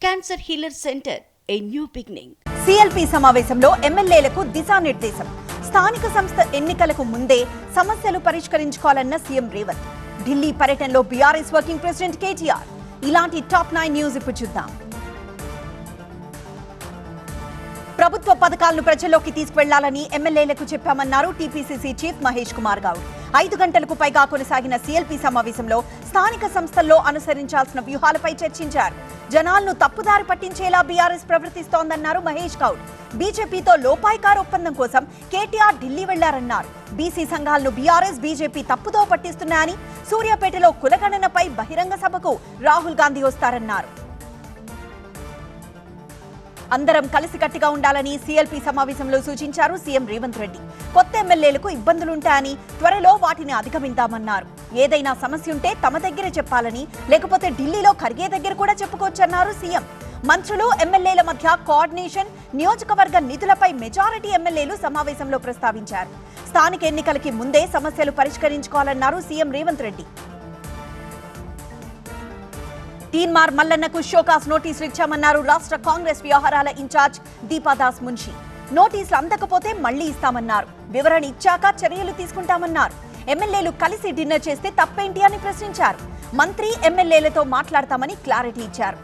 Cancer healer centre, a new beginning. CLP సమావేశంలో ఎమ్మెల్యేలకు దిశానిర్దేశం. స్థానిక సంస్థ ఎన్నికలకు ముందే సమస్యలు పరిష్కరించుకోవాలన్న సీఎం రేవంత్. ఢిల్లీ పర్యటనలో బీఆర్ఎస్ వర్కింగ్ ప్రెసిడెంట్ కేటీఆర్. ఇలాంటి టాప్ 9 న్యూస్ ఇప్పుడు చూద్దాం. ప్రభుత్వ పథకాలను ప్రజల్లోకి తీసుకువెళ్లాలని ఎమ్మెల్యేలకు చెప్పామన్నారు టీపీసీసీ చీఫ్ మహేష్ కుమార్ గౌడ్. 5 గంటలకు పైగా కొనసాగిన సీఎల్పీ సమావేశంలో స్థానిక సంస్థల్లో అనుసరించాల్సిన వ్యూహాలపై చర్చించారు. జనాలను తప్పుదారి పట్టించేలా బీఆర్ఎస్ ప్రవర్తిస్తోందన్నారు మహేష్ గౌడ్. బీజేపీతో లోపాయికార ఒప్పందం కోసం కేటీఆర్ ఢిల్లీ వెళ్లారన్నారు. బీసీ సంఘాలను బీఆర్ఎస్ బీజేపీ తప్పుదో పట్టిస్తున్నాయని, సూర్యాపేటలో కులగణనపై బహిరంగ సభకు రాహుల్ గాంధీ వస్తారన్నారు. అందరం కలిసికట్టుగా ఉండాలని సీఎల్పీ సమావేశంలో సూచించారు సీఎం రేవంత్ రెడ్డి. కొత్త ఎమ్మెల్యేలకు ఇబ్బందులుంటాయని, త్వరలో వాటిని అధిగమిద్దామన్నారు. ఏదైనా సమస్య ఉంటే తమ దగ్గరే చెప్పాలని, లేకపోతే ఢిల్లీలో ఖర్గే దగ్గర కూడా చెప్పుకోవచ్చన్నారు సీఎం. మంత్రులు, ఎమ్మెల్యేల మధ్య కోఆర్డినేషన్, నియోజకవర్గ నిధులపై మెజారిటీ ఎమ్మెల్యేలు సమావేశంలో ప్రస్తావించారు. స్థానిక ఎన్నికలకి ముందే సమస్యలు పరిష్కరించుకోవాలన్నారు సీఎం రేవంత్ రెడ్డి. తీన్మార్ మల్లన్నకు షోకాస్ నోటీసులు ఇచ్చామన్నారు రాష్ట్ర కాంగ్రెస్ వ్యవహారాల ఇన్ఛార్జ్ దీపాదాస్ మున్షి. నోటీసులు అందకపోతే మళ్లీ ఇస్తామన్నారు. వివరణ ఇచ్చాక చర్యలు తీసుకుంటామన్నారు. ఎమ్మెల్యేలు కలిసి డిన్నర్ చేస్తే తప్పేంటి అని ప్రశ్నించారు. మంత్రి, ఎమ్మెల్యేలతో మాట్లాడతామని క్లారిటీ ఇచ్చారు.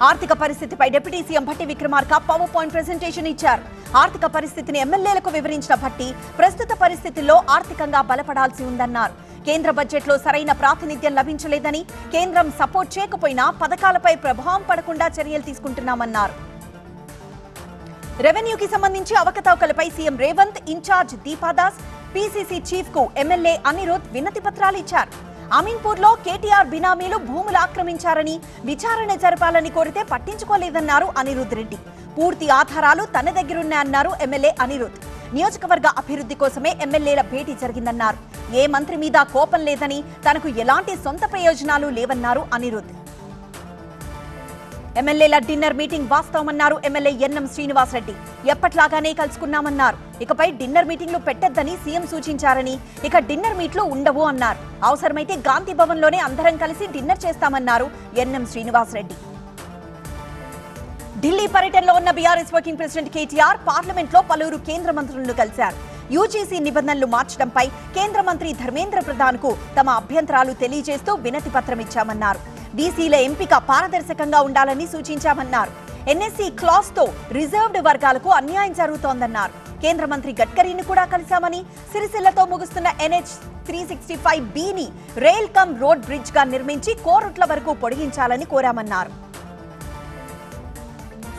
ఆర్థిక పరిస్థితిపై deputy CM Bhatti Vikramarka power point presentation ఇచ్చారు. ఆర్థిక పరిస్థితిని ఎమ్మెల్యేలకు వివరించిన భట్టి, ప్రస్తుత పరిస్థితుల్లో ఆర్థికంగా బలపడాల్సి ఉందన్నారు. కేంద్ర బడ్జెట్లో సరైన ప్రాతినిధ్యం లభించలేదని, కేంద్రం సపోర్ట్ చేయకపోయినా పథకాలపై ప్రభావం పడకుండా చర్యలు తీసుకుంటున్నామన్నారు. రెవెన్యూకి సంబంధించి అవకతవకలపై CM Revanth, in-charge Deepadas, PCC chief కు ఎమ్మెల్యే అనిరుద్ వినతి పత్రాలు ఇచ్చారు. అమీన్పూర్లో కేటీఆర్ బినామీలు భూములు ఆక్రమించారని విచారణ జరపాలని కోరితే పట్టించుకోలేదన్నారు అనిరుద్ రెడ్డి. పూర్తి ఆధారాలు తన దగ్గరున్నాయన్నారు ఎమ్మెల్యే అనిరుద్. నియోజకవర్గ అభివృద్ధి కోసమే ఎమ్మెల్యేల భేటీ జరిగిందన్నారు. ఏ మంత్రి మీద కోపం లేదని, తనకు ఎలాంటి సొంత ప్రయోజనాలు లేవన్నారు అనిరుద్. ఎమ్మెల్యేల డిన్నర్ మీటింగ్ వాస్తవమన్నారు ఎమ్మెల్యే ఎన్ఎం శ్రీనివాసరెడ్డి. ఎప్పట్లాగానే కలుసుకున్నామన్నారు. ఇకపై డిన్నర్ మీటింగ్లు పెట్టొద్దని సీఎం సూచించారని, ఇక డిన్నర్ మీట్లు ఉండవు అన్నారు. అవసరమైతే గాంధీ భవన్ లోనే అందరం కలిసి డిన్నర్ చేస్తామన్నారు ఎన్ఎం శ్రీనివాసరెడ్డి. ఢిల్లీ పర్యటనలో ఉన్న బీఆర్ఎస్ వర్కింగ్ ప్రెసిడెంట్ కేటీఆర్ పార్లమెంట్లో పలువురు కేంద్ర మంత్రులను కలిశారు. యూజీసీ నిబంధనలు మార్చడంపై కేంద్ర మంత్రి ధర్మేంద్ర ప్రధాన్ కు తమ అభ్యంతరాలు తెలియజేస్తూ వినతి పత్రం ఇచ్చామన్నారు. బీసీల ఎంపిక పారదర్శకంగా ఉండాలని సూచించామన్నారు. ఎన్ఎస్సీ క్లాస్ తో రిజర్వ్డ్ వర్గాలకు అన్యాయం జరుగుతోందన్నారు. కేంద్ర మంత్రి గడ్కరీని కూడా కలిశామని, సిరిసిల్లతో ముగుస్తున్న NH 365B ని రైల్ కమ్ రోడ్ బ్రిడ్జ్ గా నిర్మించి కోరుట్ల వరకు పొడిగించాలని కోరామన్నారు.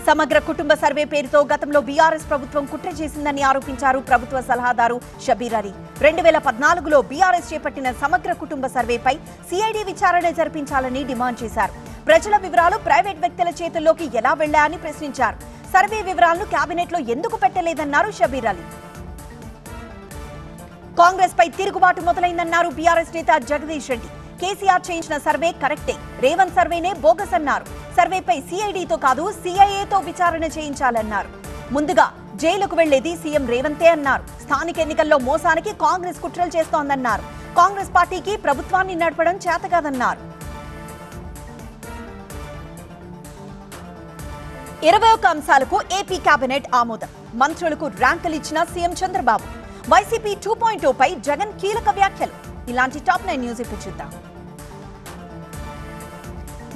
సమగ్ర కుటుంబ సర్వే పేరుతో గతంలో బీఆర్ఎస్ ప్రభుత్వం కుట్ర చేసిందని ఆరోపించారు ప్రభుత్వ సలహాదారు షబీర్ అలీ. 2014లో బీఆర్ఎస్ చేపట్టిన సమగ్ర కుటుంబ సర్వేపై సిఐడి విచారణ జరిపించాలని డిమాండ్ చేశారు. ప్రజల వివరాలు ప్రైవేట్ వ్యక్తుల చేతుల్లోకి ఎలా వెళ్లాయని ప్రశ్నించారు. సర్వే వివరాలను కేబినెట్ లో ఎందుకు పెట్టలేదన్నారు షబీర్ అలీ. కాంగ్రెస్ పై తిరుగుబాటు మొదలైందన్నారు బీఆర్ఎస్ నేత జగదీష్ రెడ్డి. కేసీఆర్ చేయించిన సర్వే కరెక్టే, రేవంత్ సర్వేనే బోగస్ అన్నారు. సర్వేపై సిఐడితో కాదు సిఐఏతో విచారణ చేయించాలన్నారు. ముందుగా జైలుకు వెళ్లేది సీఎం రేవంతే అన్నారు. స్థానిక ఎన్నికల్లో మోసానికి కాంగ్రెస్ కుట్రలు చేస్తోందన్నారు. కాంగ్రెస్ పార్టీకి ప్రభుత్వాన్ని నడపడం చేతకాదన్నారు. 21 అంశాలకు ఏపీ కేబినెట్ ఆమోదం. మంత్రులకు ర్యాంకులు ఇచ్చిన సీఎం చంద్రబాబు. వైసీపీ 2.0 పై జగన్ కీలక వ్యాఖ్యలు. ఇలాంటి టాప్ 9 న్యూస్ ఇప్పుడు చూద్దాం.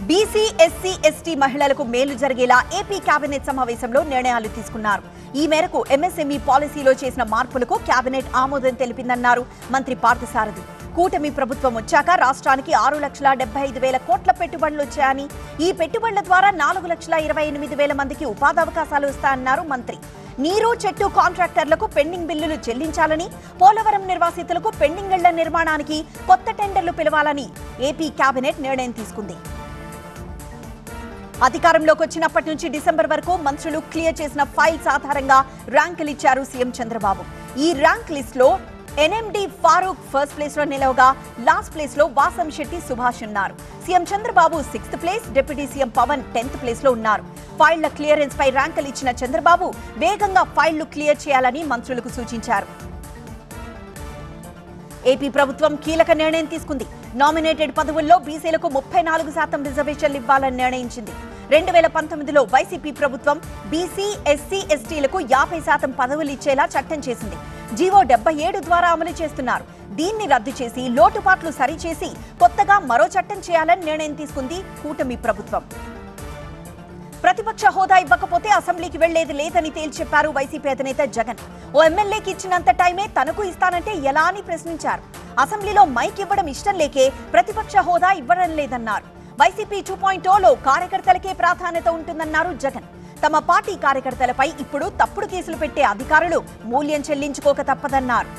బీసీ, ఎస్సీ, ఎస్టీ మహిళలకు మేలు జరిగేలా ఏపీ కేబినెట్ సమావేశంలో నిర్ణయాలు తీసుకున్నారు. ఈ మేరకు ఎంఎస్ఎంఈ పాలసీలో చేసిన మార్పులకు కేబినెట్ ఆమోదం తెలిపిందన్నారు మంత్రి పార్థసారథి. కూటమి ప్రభుత్వం వచ్చాక రాష్ట్రానికి 6,75,000 కోట్ల పెట్టుబడులు వచ్చాయని, ఈ పెట్టుబడుల ద్వారా 4,28,000 మందికి ఉపాధి అవకాశాలు వస్తాయన్నారు మంత్రి. నీరు, చెట్టు కాంట్రాక్టర్లకు పెండింగ్ బిల్లులు చెల్లించాలని, పోలవరం నిర్వాసితులకు పెండింగ్ ఇళ్ల నిర్మాణానికి కొత్త టెండర్లు పిలవాలని ఏపీ కేబినెట్ నిర్ణయం తీసుకుంది. అధికారంలోకి వచ్చినప్పటి నుంచి డిసెంబర్ వరకు మంత్రులు క్లియర్ చేసిన ఫైల్స్ ఆధారంగా ర్యాంకులు ఇచ్చారు సీఎం చంద్రబాబు. ఈ ర్యాంక్ లిస్ట్ లో ఎన్ఎండి ఫారూక్ ఫస్ట్ ప్లేస్ లో నిలవగా, లాస్ట్ ప్లేస్ లో వాసం శెట్టి సుభాష్ ఉన్నారు. CM Chandrababu 6th place, deputy CM Pawan 10th place లో ఉన్నారు. ఫైళ్ల క్లియరెన్స్ పై ర్యాంకులు ఇచ్చిన చంద్రబాబు వేగంగా ఫైళ్లు క్లియర్ చేయాలని మంత్రులకు సూచించారు. ఏపీ ప్రభుత్వం కీలక నిర్ణయం తీసుకుంది. నామినేటెడ్ పదవుల్లో బీసీలకు 34% రిజర్వేషన్లు ఇవ్వాలని నిర్ణయించింది. 2019లో వైసీపీ ప్రభుత్వం బీసీ, ఎస్సీ, ఎస్టీలకు 50% పదవులు ఇచ్చేలా చట్టం చేసింది. జీవో 77 ద్వారా అమలు చేస్తున్నారు. దీన్ని రద్దు చేసి లోటుపాట్లు సరిచేసి కొత్తగా మరో చట్టం చేయాలని నిర్ణయం తీసుకుంది కూటమి ప్రభుత్వం. ప్రతిపక్ష హోదా ఇవ్వకపోతే అసెంబ్లీకి వెళ్లేది లేదని తేల్చెప్పారు వైసీపీ అధినేత జగన్. ఓ ఎమ్మెల్యేకి ఇచ్చినంత టైమే తనకు ఇస్తానంటే ఎలా అని ప్రశ్నించారు. అసెంబ్లీలో మైక్ ఇవ్వడం ఇష్టం లేకే ప్రతిపక్ష హోదా ఇవ్వడం లేదన్నారు. వైసీపీ 2.0లో కార్యకర్తలకే ప్రాధాన్యత ఉంటుందన్నారు జగన్. తమ పార్టీ కార్యకర్తలపై ఇప్పుడు తప్పుడు కేసులు పెట్టే అధికారులు మూల్యం చెల్లించుకోక తప్పదన్నారు.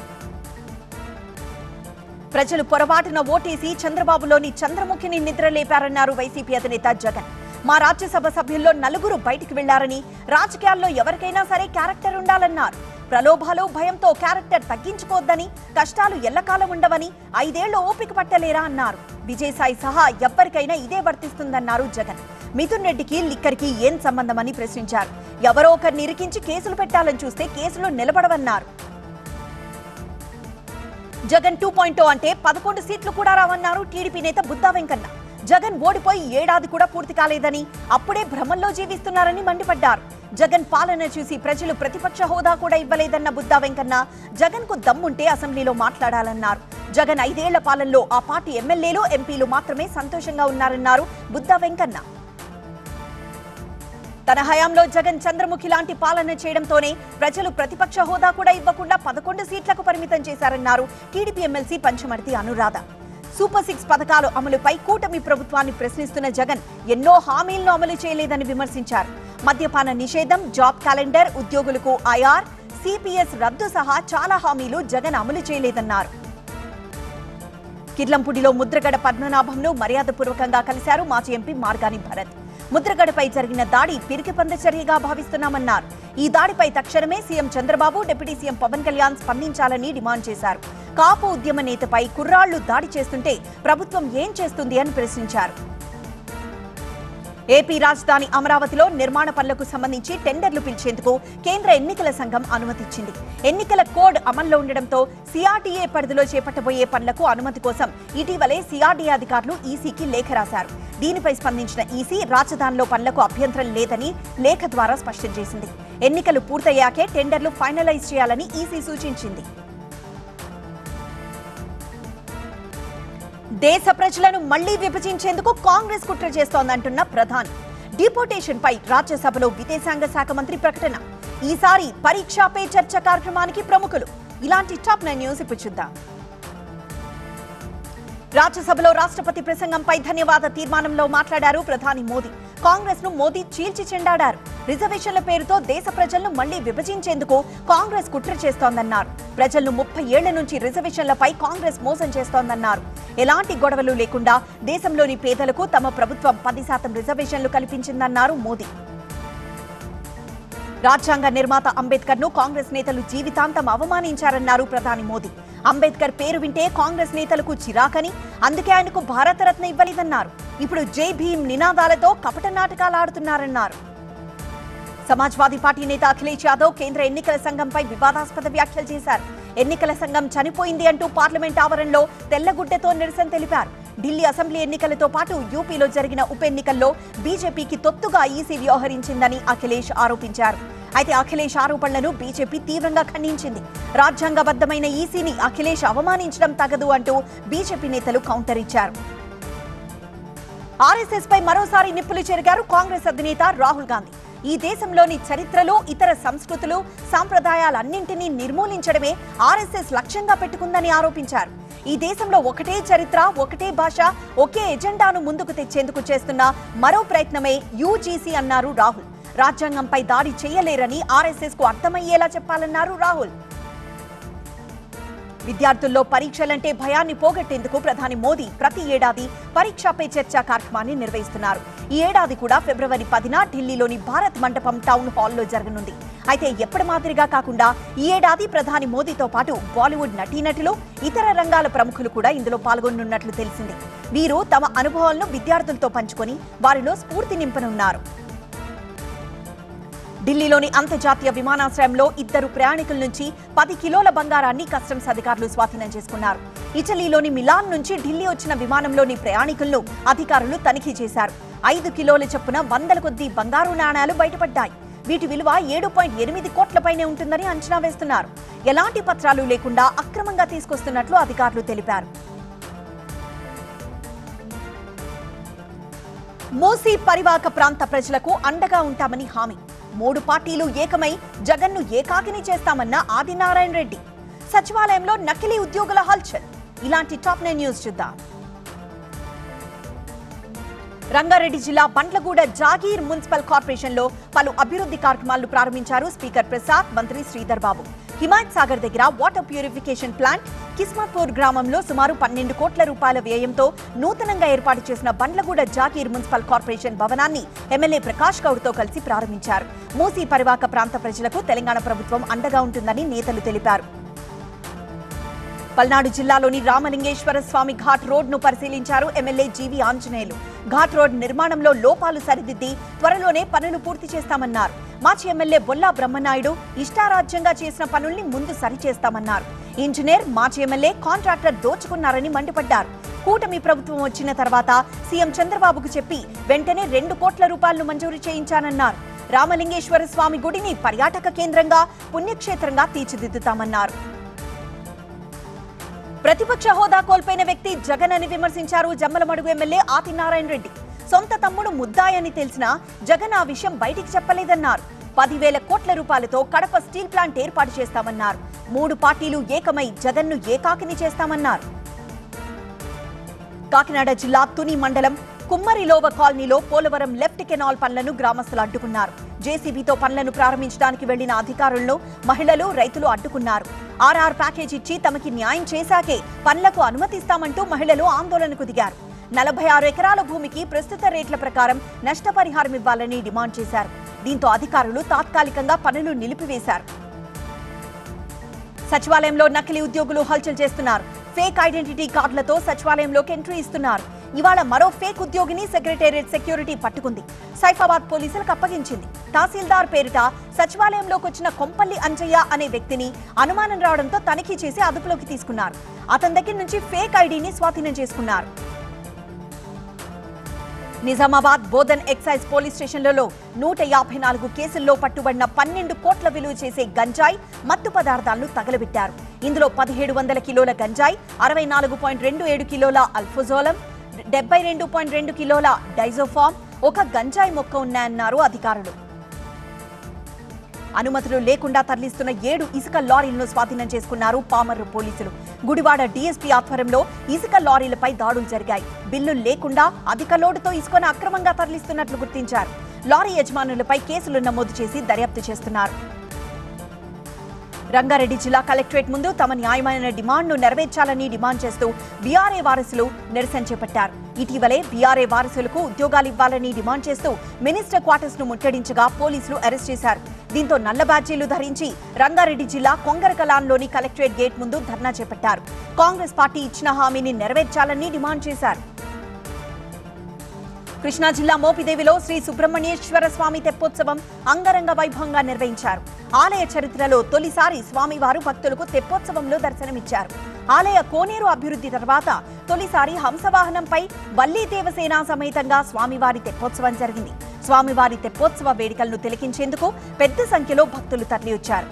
ప్రజలు పొరపాటున ఓటేసి చంద్రబాబులోని చంద్రముఖిని నిద్రలేపారన్నారు వైసీపీ అధినేత జగన్. మా రాజ్యసభ సభ్యుల్లో 4 బయటికి వెళ్లారని, రాజకీయాల్లో ఎవరికైనా సరే క్యారెక్టర్ ఉండాలన్నారు. ప్రలోభాలు, భయంతో క్యారెక్టర్ తగ్గించుకోవద్దని, కష్టాలు ఎల్లకాలం ఉండవని 5 ఏళ్లు ఓపిక పట్టలేరా అన్నారు. విజయసాయి సహా ఎవ్వరికైనా ఇదే వర్తిస్తుందన్నారు జగన్. మిథున్ రెడ్డికి లిక్కర్కి ఏం సంబంధమని ప్రశ్నించారు. ఎవరో ఒకరిని ఇరికించి కేసులు పెట్టాలని చూస్తే కేసులు నిలబడవన్నారు. జగన్ 2.0 అంటే 11 సీట్లు కూడా రావన్నారు టీడీపీ నేత బుద్దా వెంకన్న. జగన్ ఓడిపోయి ఏడాది కూడా పూర్తి కాలేదని, అప్పుడే భ్రమంలో జీవిస్తున్నారని మండిపడ్డారు. జగన్ పాలన చూసి ప్రజలు ప్రతిపక్ష హోదా కూడా ఇవ్వలేదన్న బుద్దా వెంకన్న జగన్ కు దమ్ముంటే అసెంబ్లీలో మాట్లాడాలన్నారు. జగన్ 5 ఏళ్ల పాలనలో ఆ పార్టీ ఎమ్మెల్యేలు, ఎంపీలు మాత్రమే సంతోషంగా ఉన్నారన్నారు బుద్దా వెంకన్న. తన హయాంలో జగన్ చంద్రముఖి లాంటి పాలన చేయడంతోనే ప్రజలు ప్రతిపక్ష హోదా కూడా ఇవ్వకుండా 11 సీట్లకు పరిమితం చేశారన్నారు TDP MLC Panchamarthi Anuradha. Super 6 పథకాలు అమలుపై కూటమి ప్రభుత్వాన్ని ప్రశ్నిస్తున్న జగన్ ఎన్నో హామీలను అమలు చేయలేదని విమర్శించారు. మద్యపాన నిషేధం, జాబ్ క్యాలెండర్, ఉద్యోగులకు ఐఆర్, సిపిఎస్ రద్దు సహా చాలా హామీలు జగన్ అమలు చేయలేదన్నారు. కిర్లంపూడిలో ముద్రగడ పద్మనాభంను మర్యాదపూర్వకంగా కలిశారు మాజీ ఎంపీ మార్గాని భరత్. ముద్రగడపై జరిగిన దాడి పిరికి పంద చర్యగా భావిస్తున్నామన్నారు. ఈ దాడిపై తక్షణమే CM Chandrababu, deputy CM Pavan Kalyan స్పందించాలని డిమాండ్ చేశారు. కాపు ఉద్యమ నేతపై కుర్రాళ్లు దాడి చేస్తుంటే ప్రభుత్వం ఏం చేస్తుంది అని ప్రశ్నించారు. ఏపీ రాజధాని అమరావతిలో నిర్మాణ పనులకు సంబంధించి టెండర్లు పిలిచేందుకు కేంద్ర ఎన్నికల సంఘం అనుమతిచ్చింది. ఎన్నికల కోడ్ అమల్లో ఉండడంతో సిఆర్డీఏ పరిధిలో చేపట్టబోయే పనులకు అనుమతి కోసం ఇటీవలే సిఆర్డీఏ అధికారులు ఈసీకి లేఖ రాశారు. దీనిపై స్పందించిన ఈసీ రాజధానిలో పనులకు అభ్యంతరం లేదని లేఖ ద్వారా స్పష్టం చేసింది. ఎన్నికలు పూర్తయ్యాకే టెండర్లు ఫైనలైజ్ చేయాలని ఈసీ సూచించింది. దేశ ప్రజలను మళ్లీ విభజించేందుకు కాంగ్రెస్ కుట్ర చేస్తోందంటున్న ప్రధాని. డిపోటేషన్ పై రాజ్యసభలో విదేశాంగ శాఖ మంత్రి ప్రకటన. ఈసారి పరీక్షా పే చర్చ కార్యక్రమానికి ప్రముఖులు. ఇలాంటి టాప్ 9 న్యూస్ ఇప్పుడు చూద్దాం. రాజ్యసభలో రాష్ట్రపతి ప్రసంగంపై ధన్యవాద తీర్మానంలో మాట్లాడారు ప్రధాని మోదీ. కాంగ్రెస్ ను మోదీ చీల్చి చెండాడారు. రిజర్వేషన్ల పేరుతో దేశ ప్రజలను మళ్లీ విభజించేందుకు కాంగ్రెస్ కుట్ర చేస్తోందన్నారు. ప్రజలను 30 ఏళ్ల నుంచి రిజర్వేషన్లపై కాంగ్రెస్ మోసం చేస్తోందన్నారు. ఎలాంటి గొడవలు లేకుండా దేశంలోని పేదలకు తమ ప్రభుత్వం 10% రిజర్వేషన్లు కల్పించిందన్నారు మోదీ. రాజ్యాంగ నిర్మాత అంబేద్కర్ ను కాంగ్రెస్ నేతలు జీవితాంతం అవమానించారన్నారు ప్రధాని మోదీ. అంబేద్కర్ పేరు వింటే కాంగ్రెస్ నేతలకు చిరాకని, అందుకే ఆయనకు భారతరత్న ఇవ్వలేదన్నారు. ఇప్పుడు జై భీమ్ నినాదాలతో కపట నాటకాలు ఆడుతున్నారన్నారు. సమాజ్వాదీ పార్టీ నేత అఖిలేష్ యాదవ్ కేంద్ర ఎన్నికల సంఘంపై వివాదాస్పద వ్యాఖ్యలు చేశారు. ఎన్నికల సంఘం చనిపోయింది అంటూ పార్లమెంట్ ఆవరణలో తెల్లగుడ్డతో నిరసన తెలిపారు. ఢిల్లీ అసెంబ్లీ ఎన్నికలతో పాటు యూపీలో జరిగిన ఉప ఎన్నికల్లో బీజేపీకి తొత్తుగా ఈసీ వ్యవహరించిందని అఖిలేష్ ఆరోపించారు. అయితే అఖిలేష్ ఆరోపణలను బీజేపీ తీవ్రంగా ఖండించింది. రాజ్యాంగబద్ధమైన ఈసీని అఖిలేష్ అవమానించడం తగదు అంటూ బీజేపీ నేతలు కౌంటర్ ఇచ్చారు. ఆర్ఎస్ఎస్ పై మరోసారి నిప్పులు చెరిగారు కాంగ్రెస్ అధినేత రాహుల్ గాంధీ. ఈ దేశంలోని చరిత్రలు, ఇతర సంస్కృతులు, సాంప్రదాయాలన్నింటినీ నిర్మూలించడమే ఆర్ఎస్ఎస్ లక్ష్యంగా పెట్టుకుందని ఆరోపించారు. ఈ దేశంలో ఒకటే చరిత్ర, ఒకటే భాష, ఒకే ఎజెండాను ముందుకు తెచ్చేందుకు చేస్తున్న మరో ప్రయత్నమే యూజీసీ అన్నారు రాహుల్. రాజ్యాంగంపై దాడి చేయలేరని ఆర్ఎస్ఎస్ కు అర్థమయ్యేలా చెప్పాలన్నారు రాహుల్. విద్యార్థుల్లో పరీక్షలంటే భయాన్ని పోగొట్టేందుకు ప్రధాని మోదీ ప్రతి ఏడాది పరీక్షా పే చర్చ కార్యక్రమాన్ని నిర్వహిస్తున్నారు. ఈ ఏడాది కూడా ఫిబ్రవరి 10న ఢిల్లీలోని భారత్ మండపం టౌన్ హాల్లో జరగనుంది. అయితే ఎప్పటి మాదిరిగా కాకుండా ఈ ఏడాది ప్రధాని మోదీతో పాటు బాలీవుడ్ నటీనటులు, ఇతర రంగాల ప్రముఖులు కూడా ఇందులో పాల్గొనున్నట్లు తెలిసింది. వీరు తమ అనుభవాలను విద్యార్థులతో పంచుకొని వారిలో స్ఫూర్తి నింపనున్నారు. ఢిల్లీలోని అంతర్జాతీయ విమానాశ్రయంలో 2 ప్రయాణికుల నుంచి 10 కిలోల బంగారాన్ని కస్టమ్స్ అధికారులు స్వాధీనం చేసుకున్నారు. ఇటలీలోని మిలాన్ నుంచి ఢిల్లీ వచ్చిన విమానంలోని ప్రయాణికులను అధికారులు తనిఖీ చేశారు. 5 కిలోల చొప్పున వందల కొద్దీ బంగారు నాణేలు బయటపడ్డాయి. వీటి విలువ 7.8 కోట్లపైనే ఉంటుందని అంచనా వేస్తున్నారు. ఎలాంటి పత్రాలు లేకుండా అక్రమంగా తీసుకొస్తున్నట్లు అధికారులు తెలిపారు. మూసీ పరివాహక ప్రాంత ప్రజలకు అండగా ఉంటామని హామీ. 3 పార్టీలు ఏకమై జగన్ను ఏకాకిని చేస్తామన్న ఆదినారాయణ రెడ్డి. సచివాలయంలో నకిలీ ఉద్యోగుల హల్చల్. ఇలాంటి టాప్ 9 న్యూస్ చూద్దాం. రంగారెడ్డి జిల్లా బండ్లగూడ జాగీర్ మున్సిపల్ కార్పొరేషన్ లో పలు అభివృద్ధి కార్యక్రమాలను ప్రారంభించారు స్పీకర్ ప్రసాద్, మంత్రి శ్రీధర్ బాబు. హిమాయత్ సాగర్ దగ్గర వాటర్ ప్యూరిఫికేషన్ ప్లాంట్, కిస్మత్పూర్ గ్రామంలో సుమారు 12 కోట్ల రూపాయల వ్యయంతో నూతనంగా ఏర్పాటు చేసిన బండ్లగూడ జాగీర్ మున్సిపల్ కార్పొరేషన్ భవనాన్ని ఎమ్మెల్యే ప్రకాష్ గౌడ్ తో కలిసి ప్రారంభించారు. మూసీ పరివాహక ప్రాంత ప్రజలకు తెలంగాణ ప్రభుత్వం అండగా ఉంటుందని నేతలు తెలిపారు. పల్నాడు జిల్లాలోని రామలింగేశ్వర స్వామి ఘాట్ రోడ్ ను పరిశీలించారు ఎమ్మెల్యే జీవి ఆంజనేయులు. ఘాట్ రోడ్ నిర్మాణంలో లోపాలు సరిదిద్ది త్వరలోనే పనులు పూర్తి చేస్తామన్నారు. మాజీ ఎమ్మెల్యే బొల్లా బ్రహ్మనాయుడు ఇష్టారాజ్యంగా చేసిన పనుల్ని ముందు సరిచేస్తామన్నారు. ఇంజనీర్, మాజీ ఎమ్మెల్యే, కాంట్రాక్టర్ దోచుకున్నారని మండిపడ్డారు. కూటమి ప్రభుత్వం వచ్చిన తర్వాత సీఎం చంద్రబాబుకు చెప్పి వెంటనే 2 కోట్ల రూపాయలను మంజూరు చేయించానన్నారు. రామలింగేశ్వర స్వామి గుడిని పర్యాటక కేంద్రంగా, పుణ్యక్షేత్రంగా తీర్చిదిద్దుతామన్నారు. ప్రతిపక్ష హోదా కోల్పోయిన వ్యక్తి జగన్ అని విమర్శించారు జమ్మలమడుగు ఎమ్మెల్యే ఆదినారాయణ రెడ్డి. సొంత తమ్ముడు ముద్దాయని తెలిసినా జగన్ ఆ విషయం బయటికి చెప్పలేదన్నారు. 10,000 కోట్ల రూపాయలతో కడప స్టీల్ ప్లాంట్ ఏర్పాటు చేస్తామన్నారు. 3 పార్టీలు ఏకమై జగన్ను ఏకాకిని చేస్తామన్నారు. కాకినాడ జిల్లా తుని మండలం కుమ్మరిలోవ కాలనీలో పోలవరం లెఫ్ట్ కెనాల్ పనులను గ్రామస్తులు అడ్డుకున్నారు. జేసీబీతో పనులను ప్రారంభించడానికి వెళ్లిన అధికారులను మహిళలు, రైతులు అడ్డుకున్నారు. ఆర్ఆర్ ప్యాకేజ్ ఇచ్చి తమకి న్యాయం చేశాకే పనులకు అనుమతిస్తామంటూ మహిళలు ఆందోళనకు దిగారు. 46 ఎకరాల భూమికి ప్రస్తుత రేట్ల ప్రకారం నష్టపరిహారం ఇవ్వాలని డిమాండ్ చేశారు. దీంతో అధికారులు తాత్కాలికంగా పనులు నిలిపివేశారు. సచివాలయంలో నకిలీ ఉద్యోగులు హల్చల్ చేస్తున్నారు. ఫేక్ ఐడెంటిటీ కార్డులతో సచివాలయంలోకి ఎంట్రీ ఇస్తున్నారు. ఇవాళ మరో ఫేక్ ఉద్యోగిని సెక్రటేరియట్ సెక్యూరిటీ పట్టుకుంది. సైఫాబాద్ పోలీసులకు అప్పగించింది. తహసీల్దార్ పేరిట సచివాలయంలోకి వచ్చిన కొంపల్లి అంజయ్య అనే వ్యక్తిని అనుమానం రావడంతో తనిఖీ చేసి అదుపులోకి తీసుకున్నారు. అతని దగ్గర నుంచి ఫేక్ ఐడీని స్వాధీనం చేసుకున్నారు. నిజామాబాద్ బోధన్ ఎక్సైజ్ పోలీస్ స్టేషన్లలో 154 కేసుల్లో పట్టుబడిన 12 కోట్ల విలువ చేసే గంజాయి, మత్తు పదార్థాలను తగలబెట్టారు. ఇందులో 1700 కిలోల గంజాయి, 64.27 కిలోల అల్ఫోజోలం, 72.2 కిలోల డైజోఫామ్, ఒక గంజాయి మొక్క ఉన్నాయన్నారు అధికారులు. అనుమతులు లేకుండా తరలిస్తున్న 7 ఇసుక లారీలను స్వాధీనం చేసుకున్నారు పామర్రు పోలీసులు. గుడివాడ డీఎస్పీ ఆధ్వర్యంలో ఇసుక లారీలపై దాడులు జరిగాయి. బిల్లులు లేకుండా అధిక లోడుతో ఇసుకను అక్రమంగా తరలిస్తున్నట్లు గుర్తించారు. లారీ యజమానులపై కేసులు నమోదు చేసి దర్యాప్తు చేస్తున్నారు. రంగారెడ్డి జిల్లా కలెక్టరేట్ ముందు తమ న్యాయమైన డిమాండ్ను నెరవేర్చాలని డిమాండ్ చేస్తూ బీఆర్ఏ వారసులు నిరసన చేపట్టారు. ఇటీవలే బీఆర్ఏ వారసులకు ఉద్యోగాలు ఇవ్వాలని డిమాండ్ చేస్తూ మినిస్టర్ క్వార్టర్స్ ను ముట్టడించగా పోలీసులు అరెస్ట్ చేశారు. దీంతో నల్ల బ్యాడ్జీలు ధరించి రంగారెడ్డి జిల్లా కొంగరకలాన్లోని కలెక్టరేట్ గేట్ ముందు ధర్నా చేపట్టారు. కాంగ్రెస్ పార్టీ ఇచ్చిన హామీని నెరవేర్చాలని డిమాండ్ చేశారు. కృష్ణా జిల్లా మోపిదేవిలో శ్రీ సుబ్రహ్మణ్యేశ్వర స్వామి తెప్పోత్సవం అంగరంగ వైభవంగా నిర్వహించారు. ఆలయ చరిత్రలో తొలిసారి స్వామివారు భక్తులకు తెప్పోత్సవంలో దర్శనమిచ్చారు. ఆలయ కోనేరు అభివృద్ధి తర్వాత తొలిసారి హంసవాహనంపై వల్లీ దేవసేన సమేతంగా స్వామివారి తెప్పోత్సవం జరిగింది. స్వామివారి తెప్పోత్సవ వేడుకలను తిలకించేందుకు పెద్ద సంఖ్యలో భక్తులు తరలివచ్చారు.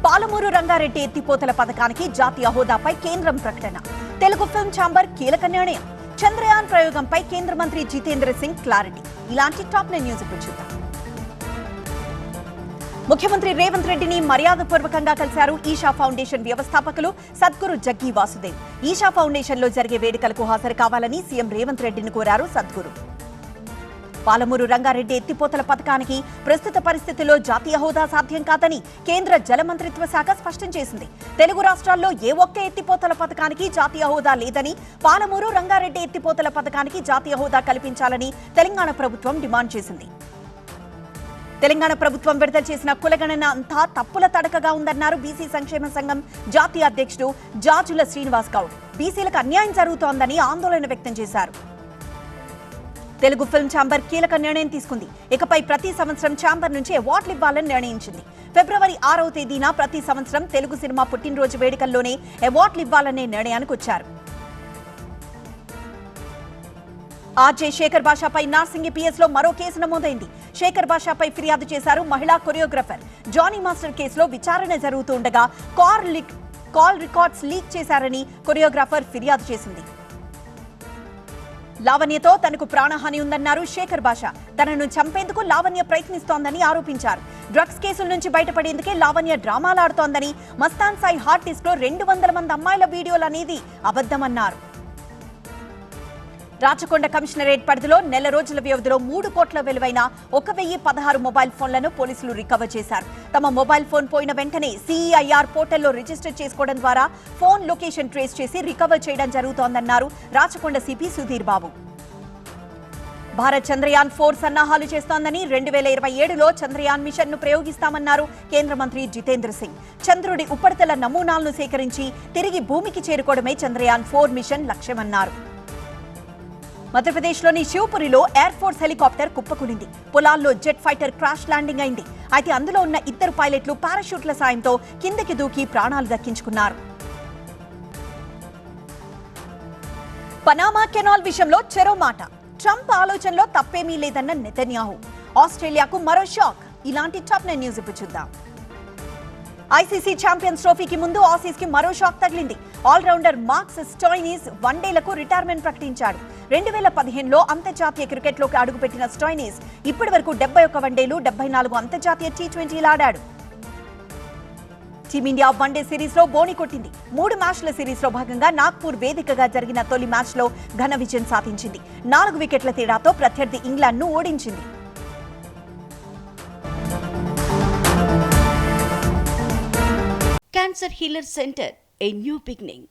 పాలమూరు రంగారెడ్డి ఎత్తిపోతల పథకానికి జాతీయ హోదాపై కేంద్రం ప్రకటన. తెలుగు ఫిల్మ్ ఛాంబర్ కీలక నిర్ణయం. చంద్రయాన్ ప్రయోగంపై కేంద్ర మంత్రి జితేంద్ర సింగ్ క్లారిటీ. ఇలాంటి టాప్ 9 న్యూస్ ఇప్పుడు చూద్దాం. ముఖ్యమంత్రి రేవంత్ రెడ్డిని మర్యాదపూర్వకంగా కలిశారు ఈషా ఫౌండేషన్ వ్యవస్థాపకులు సద్గురు జగ్గి వాసుదేవ్. ఈషా ఫౌండేషన్ లో జరిగే వేడుకలకు హాజరు కావాలని సీఎం రేవంత్ రెడ్డిని కోరారు సద్గురు. పాలమూరు రంగారెడ్డి ఎత్తిపోతల పథకానికి ప్రస్తుత పరిస్థితుల్లో జాతీయ హోదా సాధ్యం కాదని కేంద్ర జల మంత్రిత్వ శాఖ స్పష్టం చేసింది. తెలుగు రాష్ట్రాల్లో ఏ ఒక్క ఎత్తిపోతల పథకానికి జాతీయ హోదా లేదని, పాలమూరు రంగారెడ్డి ఎత్తిపోతల పథకానికి జాతీయ హోదా కల్పించాలని తెలంగాణ ప్రభుత్వం డిమాండ్ చేసింది. తెలంగాణ ప్రభుత్వం విడుదల చేసిన కులగణన అంతా తప్పుల తడకగా ఉందన్నారు బీసీ సంక్షేమ సంఘం జాతీయ అధ్యక్షుడు జాజుల శ్రీనివాస్ గౌడ్. బీసీలకు అన్యాయం జరుగుతోందని ఆందోళన వ్యక్తం చేశారు. తెలుగు ఫిల్మ్ ఛాంబర్ కీలక నిర్ణయం తీసుకుంది. ఇకపై ప్రతి సంవత్సరం ఛాంబర్ నుంచి అవార్డులు ఇవ్వాలని నిర్ణయించింది. ఫిబ్రవరి 6వ తేదీన ప్రతి సంవత్సరం తెలుగు సినిమా పుట్టినరోజు వేడుకల్లోనే అవార్డులు ఇవ్వాలనే నిర్ణయానికి వచ్చారు. ఆర్జే శేఖర్ భాషాపై నార్సింగి పిఎస్ లో మరో కేసు నమోదైంది. శేఖర్ భాషాపై ఫిర్యాదు చేశారు మహిళా కొరియోగ్రాఫర్. జానీ మాస్టర్ కేసులో విచారణ జరుగుతూ ఉండగా కాల్ రికార్డ్స్ లీక్ చేశారని కొరియోగ్రాఫర్ ఫిర్యాదు చేసింది. లావణ్యతో తనకు ప్రాణహాని ఉందన్నారు శేఖర్ భాష. తనను చంపేందుకు లావణ్య ప్రయత్నిస్తోందని ఆరోపించారు. డ్రగ్స్ కేసుల నుంచి బయటపడేందుకే లావణ్య డ్రామాలాడుతోందని, మస్తాన్ సాయి హార్డ్ డిస్క్ లో 200 మంది అమ్మాయిల వీడియోలు అనేది అబద్ధమన్నారు. రాచకొండ కమిషనరేట్ పరిధిలో నెల రోజుల వ్యవధిలో 3 కోట్ల విలువైన 1016 మొబైల్ ఫోన్లను పోలీసులు రికవర్ చేశారు. తమ మొబైల్ ఫోన్ పోయిన వెంటనే CEIR పోర్టల్లో రిజిస్టర్ చేసుకోవడం ద్వారా ఫోన్ లొకేషన్ ట్రేస్ చేసి రికవర్ చేయడం జరుగుతోందన్నారు రాచకొండ సిపి సుధీర్ బాబు. భారత్ చంద్రయాన్ 4 సన్నాహాలు చేస్తోందని, 2027లో చంద్రయాన్ మిషన్ ను ప్రయోగిస్తామన్నారు కేంద్ర మంత్రి జితేంద్ర సింగ్. చంద్రుడి ఉపరితల నమూనాలను సేకరించి తిరిగి భూమికి చేరుకోవడమే చంద్రయాన్ 4 మిషన్ లక్ష్యమన్నారు. మధ్యప్రదేశ్లోని శివపురిలో ఎయిర్ ఫోర్స్ హెలికాప్టర్ కుప్పకూలింది. పొలాల్లో జెట్ ఫైటర్ క్రాష్ ల్యాండింగ్ అయింది. అయితే అందులో ఉన్న 2 పైలట్లు పారాషూట్ల సాయంతో కిందకి దూకి ప్రాణాలు దక్కించుకున్నారు. పనామా కెనాల్ విషయంలో చెరో మాట. ట్రంప్ ఆలోచనలో తప్పేమీ లేదన్న నెతన్యాహు. ఆస్ట్రేలియాకు మరో షాక్. ఇలాంటి టాప్ 9 న్యూస్ ఇప్పుడు చూద్దాం. ఐసీసీ ఛాంపియన్స్ ట్రోఫీకి ముందు ఆసీస్ కి మరో షాక్ తగిలింది. ఆల్రౌండర్ మార్క్స్ స్టోయినిస్ వన్డేలకు రిటైర్మెంట్ ప్రకటించాడు. 2015లో అంతర్జాతీయ క్రికెట్లోకి అడుగుపెట్టిన స్టోయినిస్ ఇప్పటి వరకు 71 వన్డేలు, 74 అంతర్జాతీయ T20లు ఆడాడు. టీమిండియా వన్డే సిరీస్ లో బోణి కొట్టింది. 3 మ్యాచ్ల సిరీస్ లో భాగంగా నాగ్పూర్ వేదికగా జరిగిన తొలి మ్యాచ్ లో ఘన విజయం సాధించింది. 4 వికెట్ల తేడాతో ప్రత్యర్థి ఇంగ్లాండ్ ను ఓడించింది. Cancer Healer Center, a new beginning.